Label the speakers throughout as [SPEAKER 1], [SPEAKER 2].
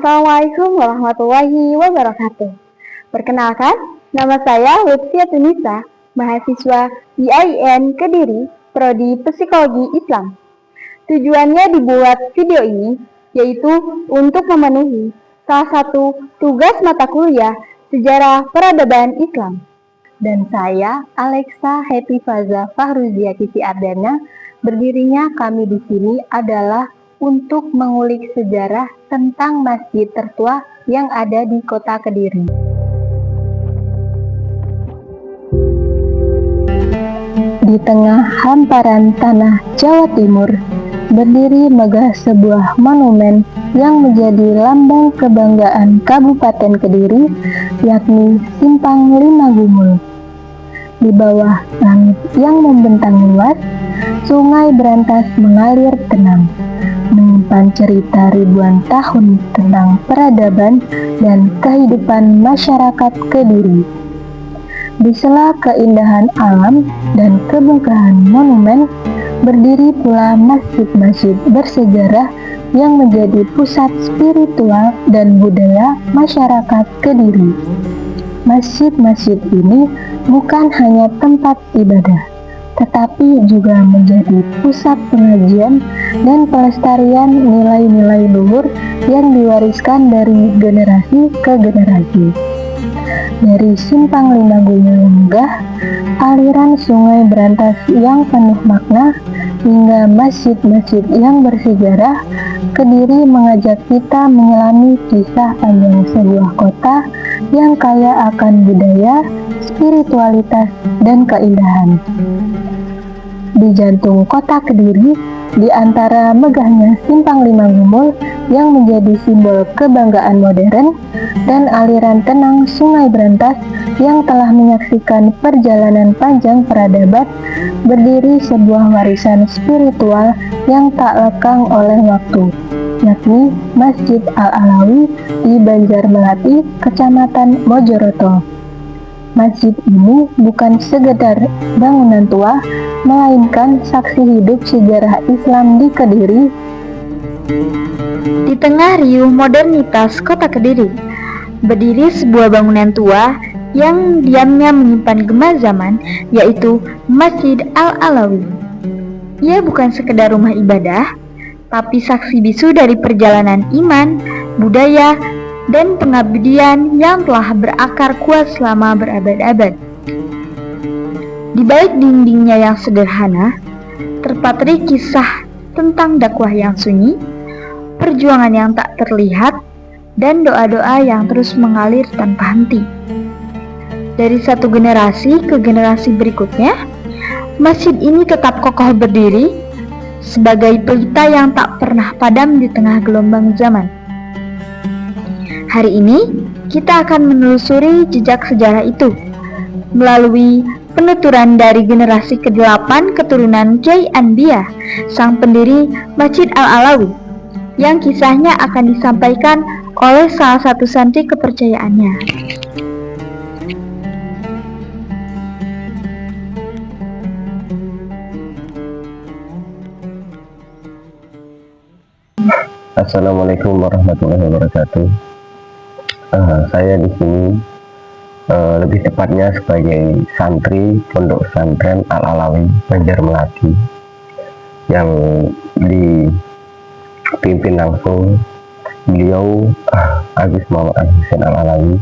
[SPEAKER 1] Assalamualaikum warahmatullahi wabarakatuh. Perkenalkan, nama saya Lutfia Tunisa, mahasiswa IAIN Kediri, Prodi Psikologi Islam. Tujuannya dibuat video ini, yaitu untuk memenuhi salah satu tugas mata kuliah Sejarah Peradaban Islam.
[SPEAKER 2] Dan saya, Alexa Hetifaza Fahruzia Kisi Ardana, berdirinya kami di sini adalah untuk mengulik sejarah tentang masjid tertua yang ada di kota Kediri. Di tengah hamparan tanah Jawa Timur, berdiri megah sebuah monumen yang menjadi lambang kebanggaan Kabupaten Kediri, yakni Simpang Lima Gumul. Di bawah langit yang membentang luas, Sungai Brantas mengalir tenang, menyimpan cerita ribuan tahun tentang peradaban dan kehidupan masyarakat Kediri. Di sela keindahan alam dan kemegahan monumen, berdiri pula masjid-masjid bersejarah yang menjadi pusat spiritual dan budaya masyarakat Kediri. Masjid-masjid ini bukan hanya tempat ibadah, tetapi juga menjadi pusat pengajian dan pelestarian nilai-nilai luhur yang diwariskan dari generasi ke generasi. Dari Simpang Lima Gumul yang megah, aliran Sungai Brantas yang penuh makna, hingga masjid-masjid yang bersejarah, Kediri mengajak kita menyelami kisah panjang sebuah kota yang kaya akan budaya, spiritualitas, dan keindahan. Di jantung kota Kediri, di antara megahnya Simpang Lima Gumul yang menjadi simbol kebanggaan modern, dan aliran tenang Sungai Brantas yang telah menyaksikan perjalanan panjang peradaban, berdiri sebuah warisan spiritual yang tak lekang oleh waktu, yakni Masjid Al-Alawi di Banjarmelati, Kecamatan Mojoroto. Masjid ini bukan sekedar bangunan tua, melainkan saksi hidup sejarah Islam di Kediri.
[SPEAKER 1] Di tengah riuh modernitas kota Kediri, berdiri sebuah bangunan tua yang diamnya menyimpan gema zaman, yaitu Masjid Al-Alawi. Ia bukan sekedar rumah ibadah, tapi saksi bisu dari perjalanan iman, budaya, dan pengabdian yang telah berakar kuat selama berabad-abad. Di balik dindingnya yang sederhana, terpatri kisah tentang dakwah yang sunyi, perjuangan yang tak terlihat, dan doa-doa yang terus mengalir tanpa henti. Dari satu generasi ke generasi berikutnya, masjid ini tetap kokoh berdiri sebagai pelita yang tak pernah padam di tengah gelombang zaman. Hari ini, kita akan menelusuri jejak sejarah itu melalui penuturan dari generasi ke-8 keturunan Kyai Anbiya, sang pendiri Masjid Al-Alawi, yang kisahnya akan disampaikan oleh salah satu santri kepercayaannya.
[SPEAKER 3] Assalamualaikum warahmatullahi wabarakatuh. Saya di sini lebih tepatnya sebagai santri Pondok Pesantren Al-Alawi Banjarmelati yang dipimpin langsung beliau Agus Muhammad Al-Husain Al-Alawi,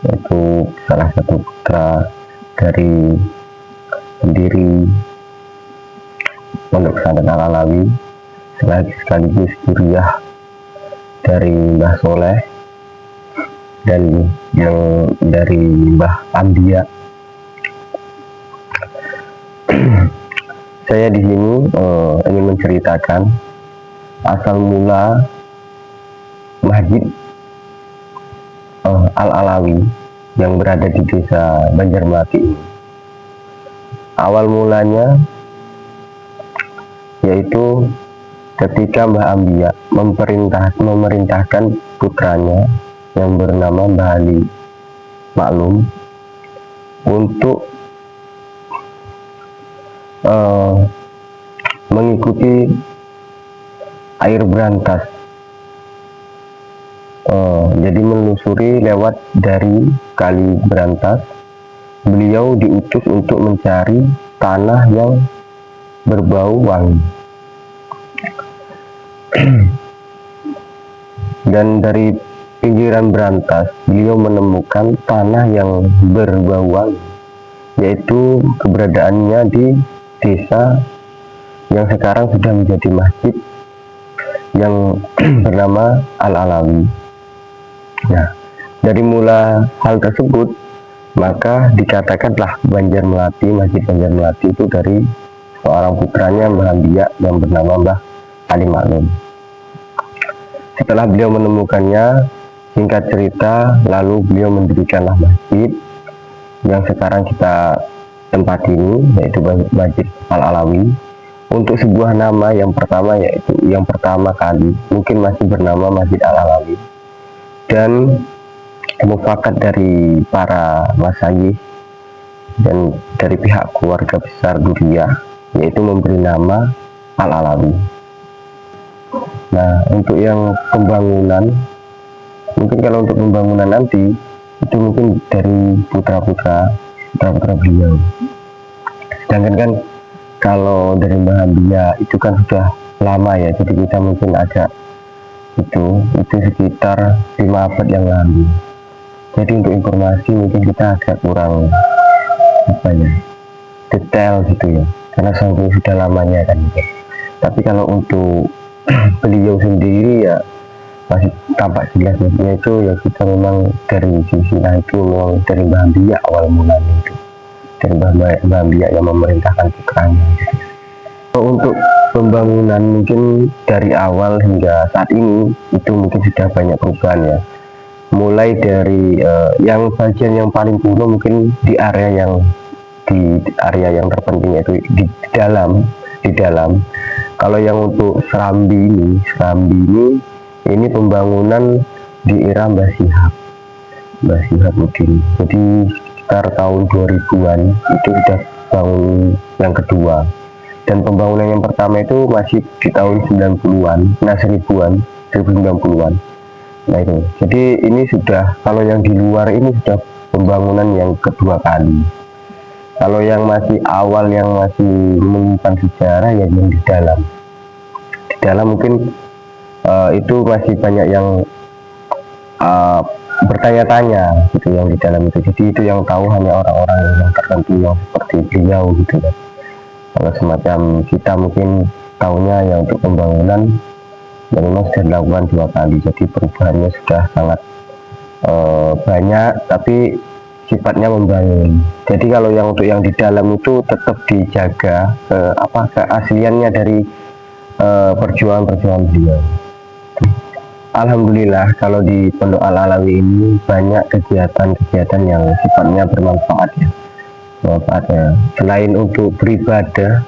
[SPEAKER 3] yaitu salah satu putra dari pendiri Pondok Pesantren Al-Alawi, sekaligus zuriyah dari Mbah Soleh dan yang dari Mbah Ambiya. Saya di sini ingin menceritakan asal mula Masjid Al-Alawi yang berada di desa Banjarmelati. Awal mulanya yaitu ketika Mbah Ambiya memerintahkan putranya yang bernama Mbah Ali Maklum untuk mengikuti air berantas Jadi menelusuri lewat dari Kali Berantas, beliau diutus untuk mencari tanah yang berbau wangi. Dan dari pinggiran Berantas, beliau menemukan tanah yang berbau wangi, yaitu keberadaannya di desa yang sekarang sudah menjadi masjid yang bernama Al-Alawi. Nah, dari mula hal tersebut, maka dikatakanlah Masjid Banjar Melati itu dari seorang putranya Mbah Ambia yang bernama Mbah Ali Maklum. Setelah beliau menemukannya, singkat cerita, lalu beliau mendirikanlah masjid yang sekarang kita tempat ini, yaitu Masjid Al-Alawi, untuk sebuah nama yang pertama, yaitu yang pertama kali mungkin masih bernama Masjid Al-Alawi, dan mufakat dari para masyayikh dan dari pihak keluarga besar Duriyah, yaitu memberi nama Al-Alawi. Nah, untuk yang pembangunan, mungkin kalau untuk pembangunan nanti itu mungkin dari putra-putra beliau. Sedangkan kan kalau dari Mbah Ambia itu kan sudah lama ya, jadi kita mungkin agak itu sekitar 5 abad yang lalu. Jadi untuk informasi mungkin kita agak kurang detail gitu ya, karena sudah lamanya kan gitu. Tapi kalau untuk beliau sendiri ya masih tampak jelas, maksudnya itu ya kita memang dari silsilah itu memang dari Mbah Ambia awal mulanya itu, dari Mbah Ambia yang memerintahkan putranya gitu. Untuk pembangunan mungkin dari awal hingga saat ini itu mungkin sudah banyak perubahan ya, mulai dari yang bagian yang paling kuno mungkin di area yang terpenting, yaitu di dalam. Kalau yang untuk Serambi ini pembangunan di era Mbah Syihab mungkin, jadi sekitar tahun 2000-an itu sudah bangun yang kedua, dan pembangunan yang pertama itu masih di tahun 90-an, 1090-an. Nah itu, jadi ini sudah, kalau yang di luar ini sudah pembangunan yang kedua kali. Kalau yang masih awal, yang masih menyimpan sejarah, ya yang di dalam mungkin itu masih banyak yang bertanya-tanya gitu yang di dalam itu. Jadi itu yang tahu hanya orang-orang yang tertentu yang seperti beliau gitu kan. Kalau semacam kita mungkin tahunya yang untuk pembangunan yang memang sudah dilakukan 2 kali, jadi perubahannya sudah sangat banyak, tapi sifatnya membangun. Jadi kalau yang untuk yang di dalam itu tetap dijaga keasliannya dari perjuangan beliau. Alhamdulillah kalau di Pondok Al-Alawi ini banyak kegiatan yang sifatnya bermanfaat ya. Selain untuk beribadah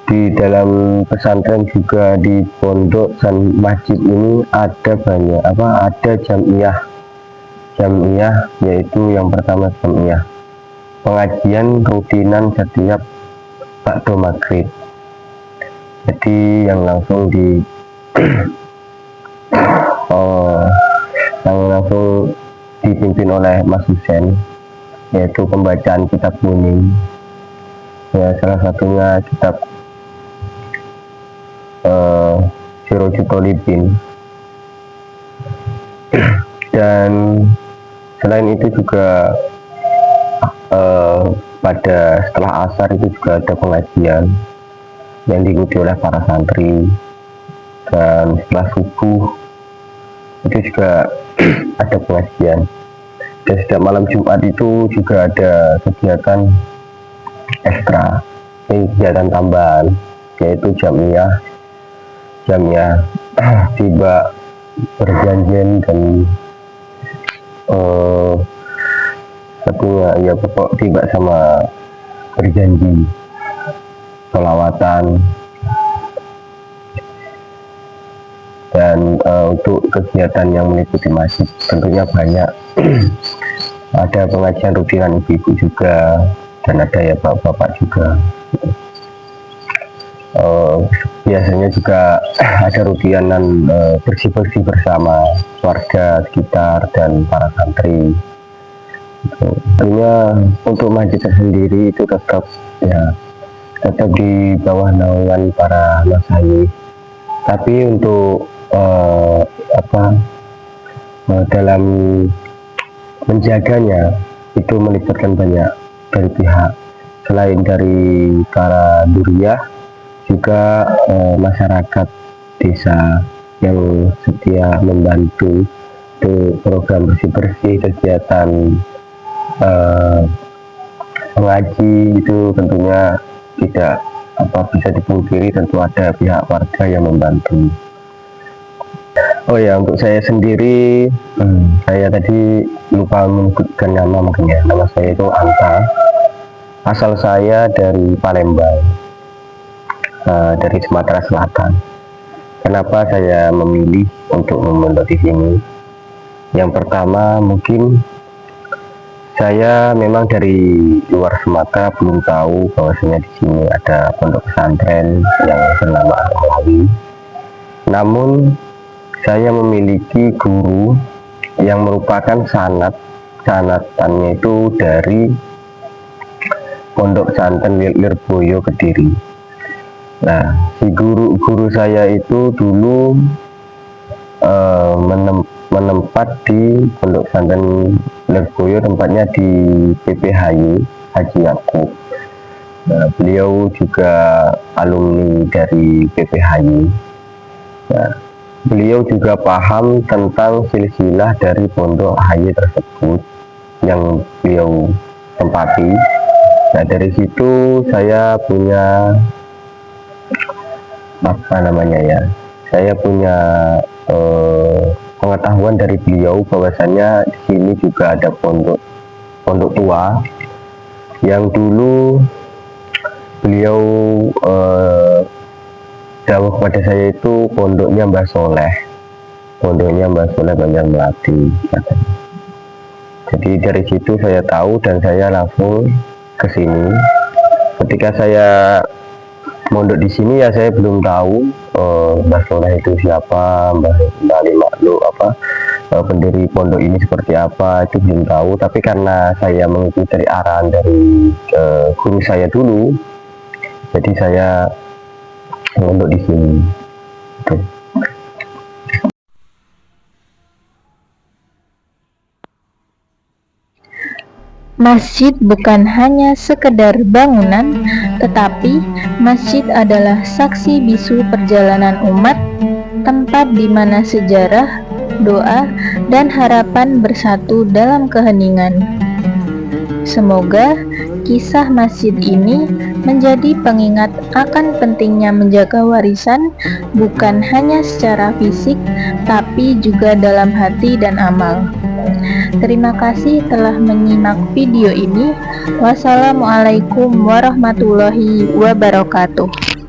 [SPEAKER 3] di dalam pesantren, juga di pondok dan masjid ini ada jamiah, yaitu yang pertama jamiah pengajian rutinan setiap ba'da maghrib. Jadi yang langsung dipimpin oleh Mas Husen, yaitu pembacaan kitab kuning ya, salah satunya kitab Sirajul Talibin. Dan selain itu juga pada setelah asar itu juga ada pengajian yang diikuti oleh para santri, dan setelah subuh itu juga ada pengajian, dan setiap malam Jumat itu juga ada kegiatan ekstra, kegiatan tambahan, yaitu jamiah tiba berjanjian, dan satunya ya pokok tiba sama berjanji, sholawatan. Dan untuk kegiatan yang meliputi masjid tentunya banyak. Ada pengajian rutinan ibu-ibu juga, dan ada ya bapak-bapak juga. biasanya juga ada rutinan bersih-bersih bersama warga sekitar dan para santri. Tentunya untuk masjid sendiri itu tetap di bawah naungan para masyayikh. Tapi untuk dalam menjaganya itu melibatkan banyak dari pihak, selain dari para duriyah, juga masyarakat desa yang setia membantu untuk program bersih-bersih, kegiatan mengaji. Itu tentunya tidak bisa dipungkiri, tentu ada pihak warga yang membantu. Oh ya, untuk saya sendiri, saya tadi lupa menyebutkan nama mungkin ya. Nama saya itu Anta. Asal saya dari Palembang, dari Sumatera Selatan. Kenapa saya memilih untuk memondok di sini? Yang pertama, mungkin saya memang dari luar Sumatera belum tahu bahwasanya di sini ada pondok pesantren yang bernama Al-Alawi. Namun saya memiliki guru yang merupakan sanatannya itu dari Pondok Pesantren Lirboyo Kediri. Nah, si guru saya itu dulu menempat di Pondok Pesantren Lirboyo, tempatnya di PPHY Haji Yakub. Nah, beliau juga alumni dari PPHY. Nah, beliau juga paham tentang silsilah dari pondok HY tersebut yang beliau tempati. Nah, dari situ saya punya saya punya pengetahuan dari beliau bahwasanya di sini juga ada pondok tua yang dulu beliau dawuh kepada saya itu pondoknya Mbah Soleh Banjar Melati katanya. Jadi dari situ saya tahu dan saya langsung ke sini. Ketika saya mondok di sini ya saya belum tahu Mbah Soleh itu siapa, Mbah Ali Makhluk pendiri pondok ini seperti apa, itu belum tahu. Tapi karena saya mengikuti dari arahan dari guru saya dulu, jadi saya mondok di sini.
[SPEAKER 2] Masjid bukan hanya sekedar bangunan, tetapi masjid adalah saksi bisu perjalanan umat, tempat di mana sejarah, doa, dan harapan bersatu dalam keheningan. Semoga kisah masjid ini menjadi pengingat akan pentingnya menjaga warisan bukan hanya secara fisik, tapi juga dalam hati dan amal. Terima kasih telah menyimak video ini. Wassalamualaikum warahmatullahi wabarakatuh.